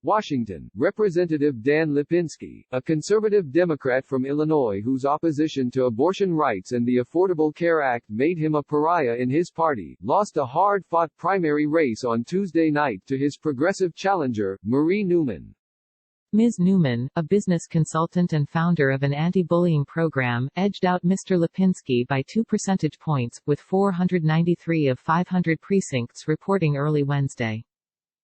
Washington, Representative Dan Lipinski, a conservative Democrat from Illinois whose opposition to abortion rights and the Affordable Care Act made him a pariah in his party, lost a hard-fought primary race on Tuesday night to his progressive challenger, Marie Newman. Ms. Newman, a business consultant and founder of an anti-bullying program, edged out Mr. Lipinski by 2 percentage points, with 493 of 500 precincts reporting early Wednesday.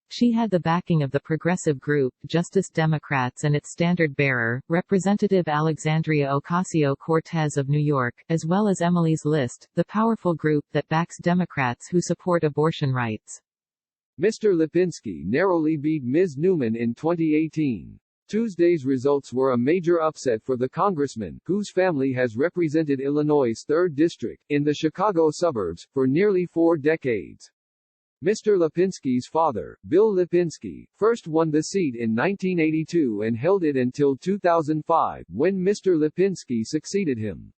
She had the backing of the progressive group, Justice Democrats, and its standard-bearer, Representative Alexandria Ocasio-Cortez of New York, as well as Emily's List, the powerful group that backs Democrats who support abortion rights. Mr. Lipinski narrowly beat Ms. Newman in 2018. Tuesday's results were a major upset for the congressman, whose family has represented Illinois' 3rd District, in the Chicago suburbs, for nearly 4 decades. Mr. Lipinski's father, Bill Lipinski, first won the seat in 1982 and held it until 2005, when Mr. Lipinski succeeded him.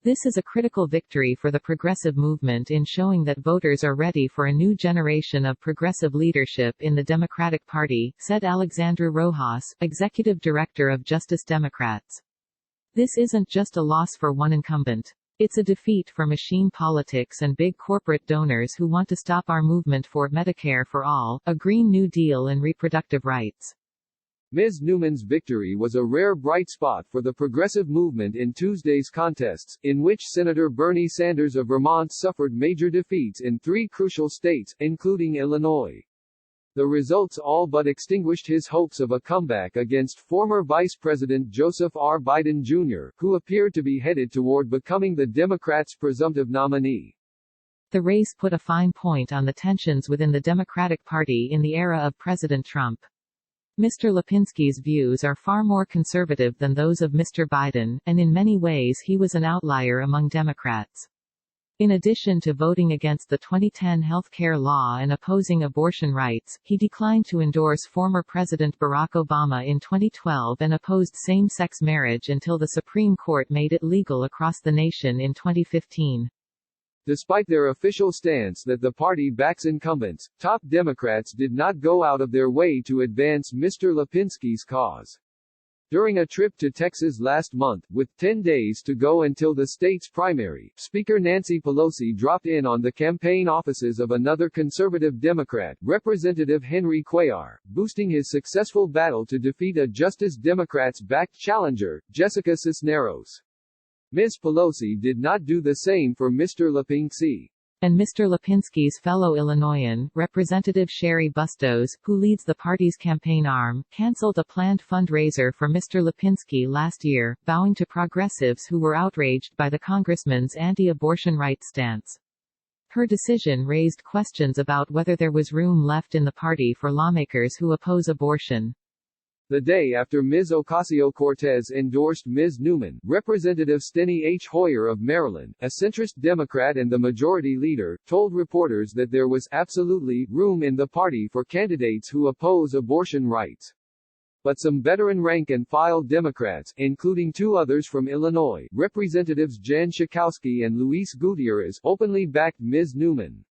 This is a critical victory for the progressive movement in showing that voters are ready for a new generation of progressive leadership in the Democratic Party, said Alexandra Rojas, executive director of Justice Democrats. This isn't just a loss for one incumbent. It's a defeat for machine politics and big corporate donors who want to stop our movement for Medicare for all, a Green New Deal and reproductive rights. Ms. Newman's victory was a rare bright spot for the progressive movement in Tuesday's contests, in which Senator Bernie Sanders of Vermont suffered major defeats in 3 crucial states, including Illinois. The results all but extinguished his hopes of a comeback against former Vice President Joseph R. Biden Jr., who appeared to be headed toward becoming the Democrats' presumptive nominee. The race put a fine point on the tensions within the Democratic Party in the era of President Trump. Mr. Lipinski's views are far more conservative than those of Mr. Biden, and in many ways he was an outlier among Democrats. In addition to voting against the 2010 health care law and opposing abortion rights, he declined to endorse former President Barack Obama in 2012 and opposed same-sex marriage until the Supreme Court made it legal across the nation in 2015. Despite their official stance that the party backs incumbents, top Democrats did not go out of their way to advance Mr. Lipinski's cause. During a trip to Texas last month, with 10 days to go until the state's primary, Speaker Nancy Pelosi dropped in on the campaign offices of another conservative Democrat, Representative Henry Cuellar, boosting his successful battle to defeat a Justice Democrats-backed challenger, Jessica Cisneros. Ms. Pelosi did not do the same for Mr. Lipinski. And Mr. Lipinski's fellow Illinoisan, Representative Sherry Bustos, who leads the party's campaign arm, canceled a planned fundraiser for Mr. Lipinski last year, bowing to progressives who were outraged by the congressman's anti-abortion rights stance. Her decision raised questions about whether there was room left in the party for lawmakers who oppose abortion. The day after Ms. Ocasio-Cortez endorsed Ms. Newman, Representative Steny H. Hoyer of Maryland, a centrist Democrat and the majority leader, told reporters that there was absolutely room in the party for candidates who oppose abortion rights. But some veteran rank-and-file Democrats, including 2 others from Illinois, Representatives Jan Schakowsky and Luis Gutierrez, openly backed Ms. Newman.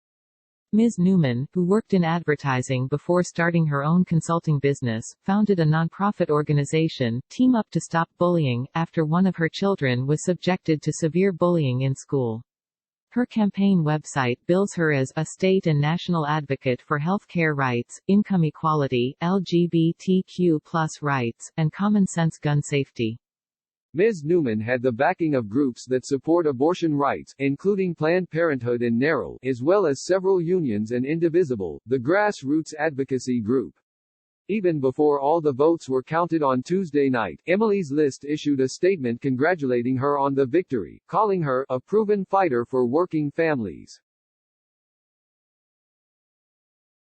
Ms. Newman, who worked in advertising before starting her own consulting business, founded a nonprofit organization, Team Up to Stop Bullying, after one of her children was subjected to severe bullying in school. Her campaign website bills her as a state and national advocate for health care rights, income equality, LGBTQ+ rights, and common-sense gun safety. Ms. Newman had the backing of groups that support abortion rights, including Planned Parenthood and NARAL, as well as several unions and Indivisible, the grassroots advocacy group. Even before all the votes were counted on Tuesday night, Emily's List issued a statement congratulating her on the victory, calling her a proven fighter for working families.